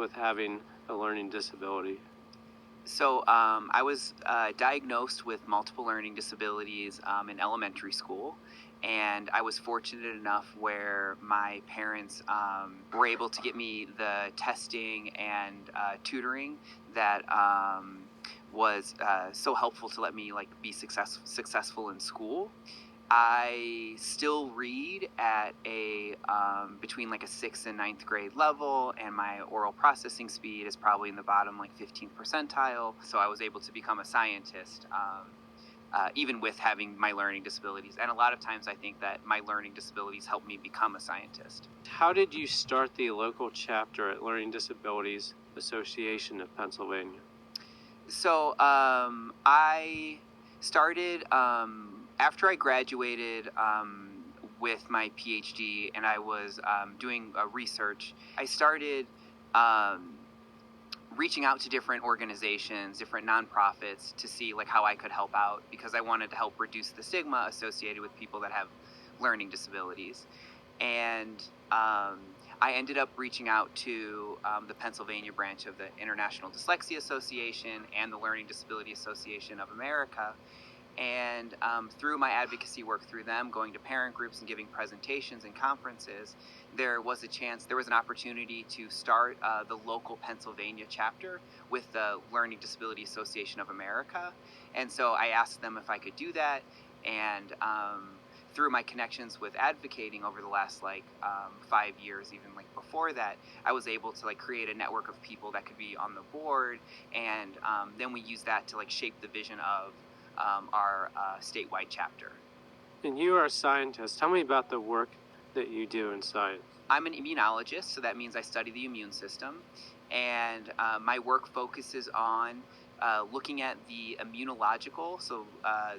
with having a learning disability? So I was diagnosed with multiple learning disabilities in elementary school, and I was fortunate enough where my parents were able to get me the testing and tutoring that was so helpful to let me like be successful in school. I still read at a between like a sixth and ninth grade level, and my oral processing speed is probably in the bottom like 15th percentile. So I was able to become a scientist, even with having my learning disabilities. And a lot of times, I think that my learning disabilities helped me become a scientist. How did you start the local chapter at Learning Disabilities Association of Pennsylvania? So I started after I graduated with my PhD, and I was doing research. I started um, reaching out to different organizations, different nonprofits, to see like how I could help out, because I wanted to help reduce the stigma associated with people that have learning disabilities. And I ended up reaching out to the Pennsylvania branch of the International Dyslexia Association and the Learning Disability Association of America. And through my advocacy work through them, going to parent groups and giving presentations and conferences, there was an opportunity to start the local Pennsylvania chapter with the Learning Disability Association of America. And so I asked them if I could do that. And through my connections with advocating over the last 5 years, even like before that, I was able to like create a network of people that could be on the board. And then we used that to like shape the vision of our statewide chapter. And you are a scientist. Tell me about the work that you do in science. I'm an immunologist, so that means I study the immune system. And my work focuses on looking at the immunological,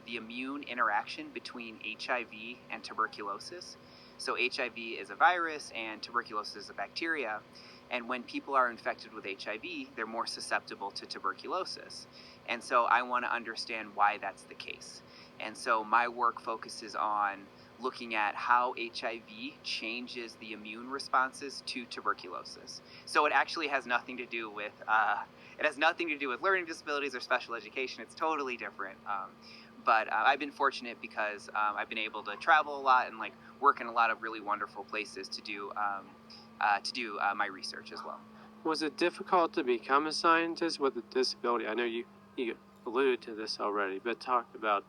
the immune interaction between HIV and tuberculosis. So HIV is a virus and tuberculosis is a bacteria. And when people are infected with HIV, they're more susceptible to tuberculosis. And so I want to understand why that's the case. And so my work focuses on looking at how HIV changes the immune responses to tuberculosis. So it actually has nothing to do with learning disabilities or special education. It's totally different. But I've been fortunate because I've been able to travel a lot and like work in a lot of really wonderful places to do my research as well. Was it difficult to become a scientist with a disability? I know you alluded to this already, but talk about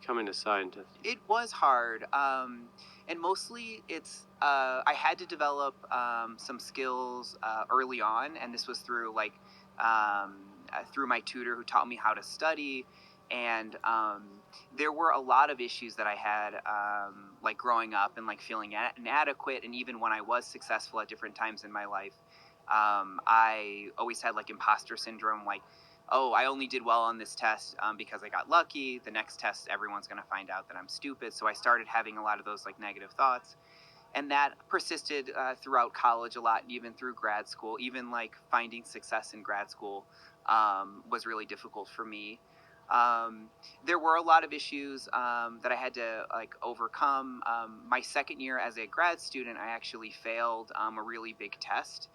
becoming a scientist. It was hard, and mostly I had to develop some skills early on, and this was through through my tutor who taught me how to study. And there were a lot of issues that I had like growing up and like feeling inadequate, and even when I was successful at different times in my life, I always had like imposter syndrome, like, oh, I only did well on this test because I got lucky. The next test, everyone's going to find out that I'm stupid. So I started having a lot of those like negative thoughts. And that persisted throughout college a lot, even through grad school. Even like finding success in grad school was really difficult for me. There were a lot of issues that I had to like overcome. My second year as a grad student, I actually failed a really big test,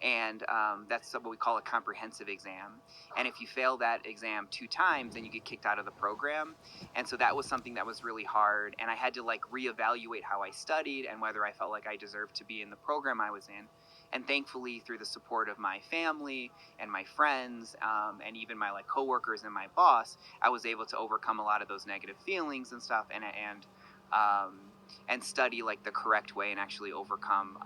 and that's what we call a comprehensive exam. And if you fail that exam 2 times, then you get kicked out of the program. And so that was something that was really hard, and I had to like reevaluate how I studied and whether I felt like I deserved to be in the program I was in. And thankfully, through the support of my family and my friends, and even my like coworkers and my boss, I was able to overcome a lot of those negative feelings and stuff, and study like the correct way and actually overcome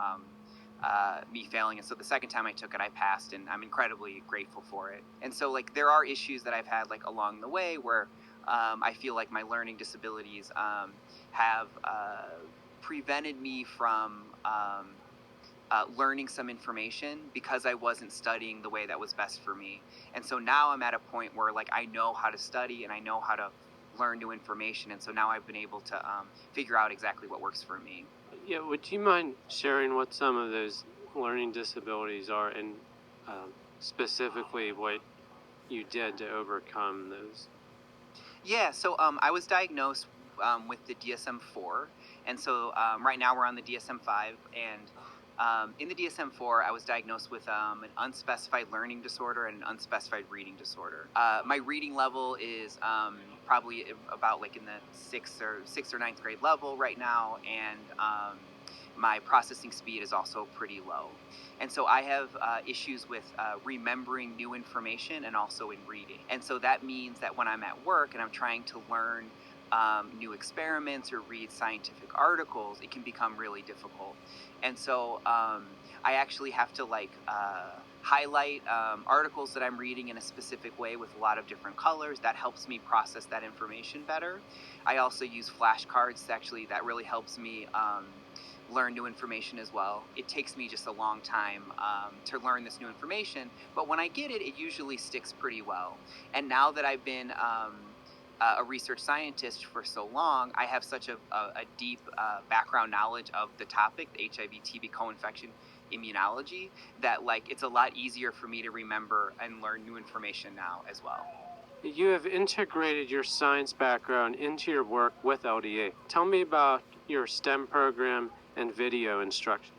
me failing. And so the second time I took it, I passed, and I'm incredibly grateful for it. And so like there are issues that I've had like along the way where I feel like my learning disabilities have prevented me from learning some information because I wasn't studying the way that was best for me. And so now I'm at a point where like I know how to study and I know how to learn new information. And so now I've been able to figure out exactly what works for me. Yeah, would you mind sharing what some of those learning disabilities are, and specifically what you did to overcome those? Yeah, so I was diagnosed with the DSM-4, and so right now we're on the DSM-5, and In the DSM-4, I was diagnosed with an unspecified learning disorder and an unspecified reading disorder. My reading level is probably about like in the sixth or ninth grade level right now, and my processing speed is also pretty low. And so I have issues with remembering new information and also in reading. And so that means that when I'm at work and I'm trying to learn new experiments or read scientific articles, it can become really difficult. And so I actually have to highlight articles that I'm reading in a specific way with a lot of different colors. That helps me process that information better. I also use flashcards that really helps me learn new information as well. It takes me just a long time to learn this new information, but when I get it, it usually sticks pretty well. And now that I've been a research scientist for so long, I have such a deep background knowledge of the topic, the HIV TB co-infection immunology, that it's a lot easier for me to remember and learn new information now as well. You have integrated your science background into your work with LDA. Tell me about your STEM program and video instruction.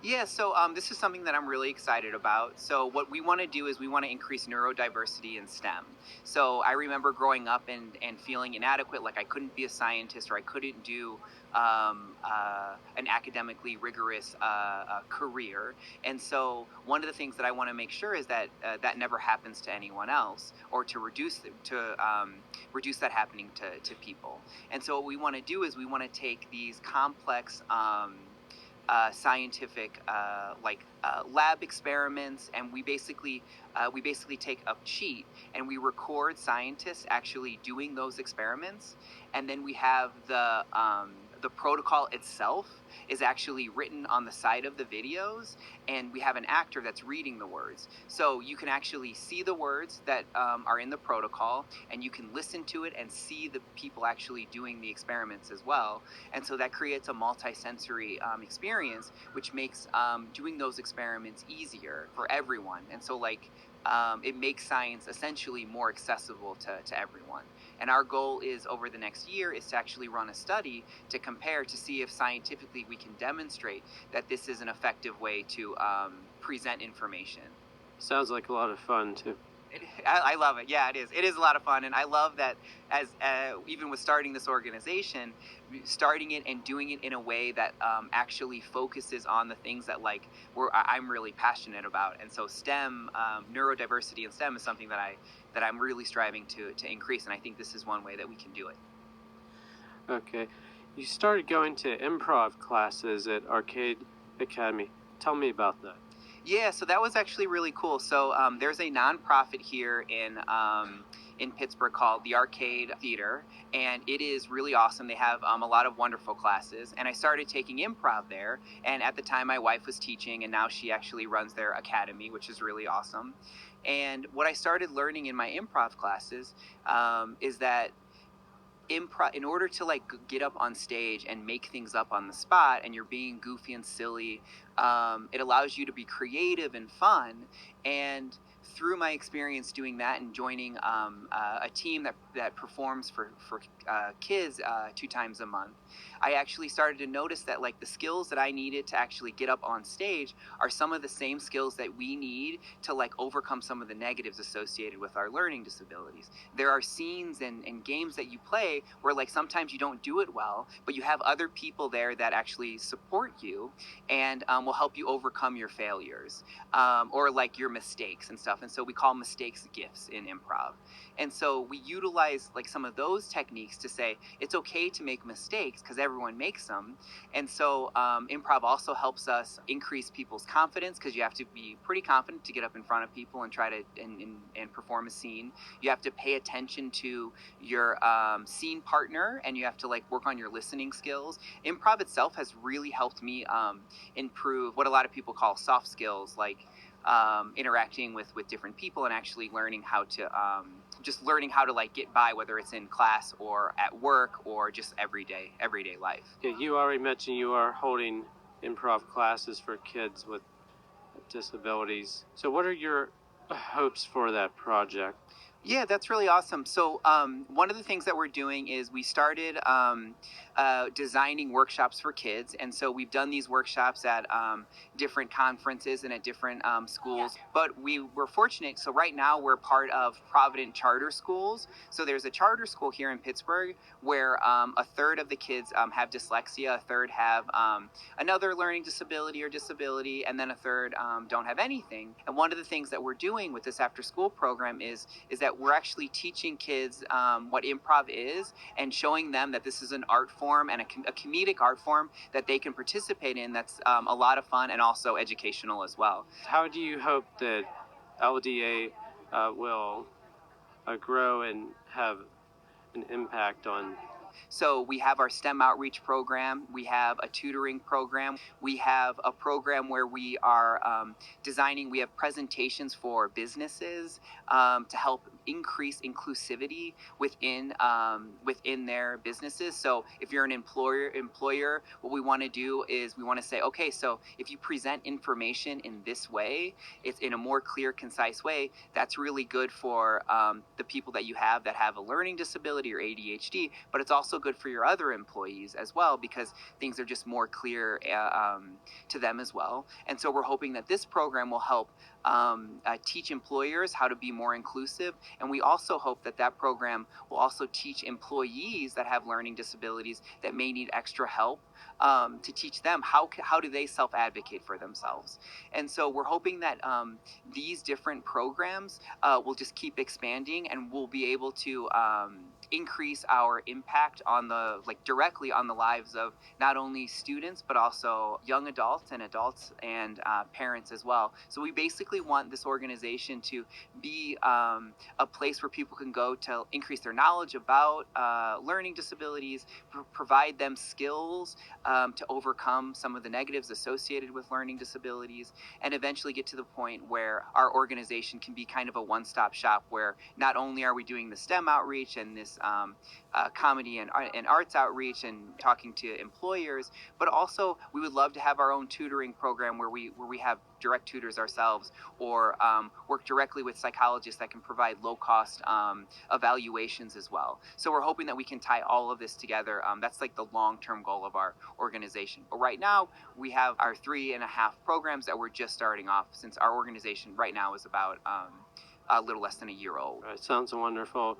Yeah, so this is something that I'm really excited about. So what we want to do is we want to increase neurodiversity in STEM. So I remember growing up and feeling inadequate, like I couldn't be a scientist or I couldn't do an academically rigorous career. And so one of the things that I want to make sure is that that never happens to anyone else, or to reduce that happening to people. And so what we want to do is we want to take these complex scientific lab experiments, and we basically take a sheet and we record scientists actually doing those experiments, and then we have the protocol itself is actually written on the side of the videos, and we have an actor that's reading the words. So you can actually see the words that are in the protocol, and you can listen to it and see the people actually doing the experiments as well. And so that creates a multi-sensory experience, which makes doing those experiments easier for everyone. And so it makes science essentially more accessible to everyone. And our goal is, over the next year, is to actually run a study to compare to see if scientifically we can demonstrate that this is an effective way to present information. Sounds like a lot of fun, too. I love it. Yeah, it is. It is a lot of fun, and I love that as even with starting this organization, starting it and doing it in a way that actually focuses on the things that I'm really passionate about. And so STEM, neurodiversity in STEM, is something that I'm really striving to increase, and I think this is one way that we can do it. Okay. You started going to improv classes at Arcade Academy. Tell me about that. Yeah, so that was actually really cool. So there's a nonprofit here in Pittsburgh called the Arcade Theater, and it is really awesome. They have a lot of wonderful classes, and I started taking improv there. And at the time, my wife was teaching, and now she actually runs their academy, which is really awesome. And what I started learning in my improv classes is that improv, in order to get up on stage and make things up on the spot, and you're being goofy and silly, it allows you to be creative and fun. And through my experience doing that and joining a team that performs for kids 2 times a month, I actually started to notice that the skills that I needed to actually get up on stage are some of the same skills that we need to overcome some of the negatives associated with our learning disabilities. There are scenes and games that you play where sometimes you don't do it well, but you have other people there that actually support you and will help you overcome your failures or your mistakes and stuff. And so we call mistakes gifts in improv. And so we utilize some of those techniques to say it's okay to make mistakes because everyone makes them. And so improv also helps us increase people's confidence, because you have to be pretty confident to get up in front of people and try to and perform a scene. You have to pay attention to your scene partner, and you have to work on your listening skills. Improv itself has really helped me improve what a lot of people call soft skills, interacting with different people and actually learning how to get by, whether it's in class or at work or just everyday life. Yeah, you already mentioned you are holding improv classes for kids with disabilities. So what are your hopes for that project? Yeah, that's really awesome. So, one of the things that we're doing is we started designing workshops for kids. And so we've done these workshops at different conferences and at different schools. But we were fortunate. So, right now we're part of Provident Charter Schools. So, there's a charter school here in Pittsburgh where a third of the kids have dyslexia, a third have another learning disability or disability, and then a third don't have anything. And one of the things that we're doing with this after school program is that we're actually teaching kids what improv is and showing them that this is an art form and a comedic art form that they can participate in that's a lot of fun and also educational as well. How do you hope that LDA will grow and have an impact on? So we have our STEM outreach program. We have a tutoring program. We have a program where we are designing. We have presentations for businesses to help increase inclusivity within their businesses. So if you're an employer, what we want to do is we want to say, okay, so if you present information in this way, it's in a more clear, concise way. That's really good for the people that you have that have a learning disability or ADHD, but it's also good for your other employees as well because things are just more clear to them as well. And so we're hoping that this program will help teach employers how to be more inclusive. And we also hope that that program will also teach employees that have learning disabilities that may need extra help to teach them how do they self-advocate for themselves. And so we're hoping that these different programs will just keep expanding and we'll be able to increase our impact on directly on the lives of not only students but also young adults and parents as well. So we basically want this organization to be a place where people can go to increase their knowledge about learning disabilities, provide them skills to overcome some of the negatives associated with learning disabilities, and eventually get to the point where our organization can be kind of a one-stop shop where not only are we doing the STEM outreach and this comedy and arts outreach and talking to employers, but also we would love to have our own tutoring program where we have direct tutors ourselves or work directly with psychologists that can provide low-cost evaluations as well. So we're hoping that we can tie all of this together. That's like the long-term goal of our organization. But right now, we have our 3.5 programs that we're just starting off since our organization right now is about a little less than a year old. It sounds wonderful.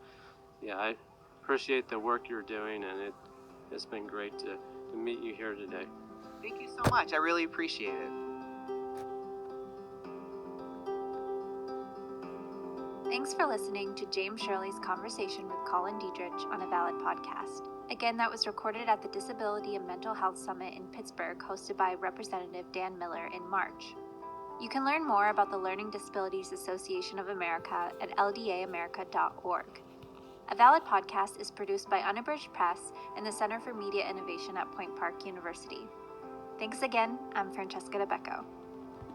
Yeah, I appreciate the work you're doing, and it's been great to meet you here today. Thank you so much. I really appreciate it. Thanks for listening to James Shirley's conversation with Colin Dietrich on A Valid Podcast. Again, that was recorded at the Disability and Mental Health Summit in Pittsburgh, hosted by Representative Dan Miller in March. You can learn more about the Learning Disabilities Association of America at ldaamerica.org. A Valid Podcast is produced by Unabridged Press and the Center for Media Innovation at Point Park University. Thanks again. I'm Francesca DeBecco.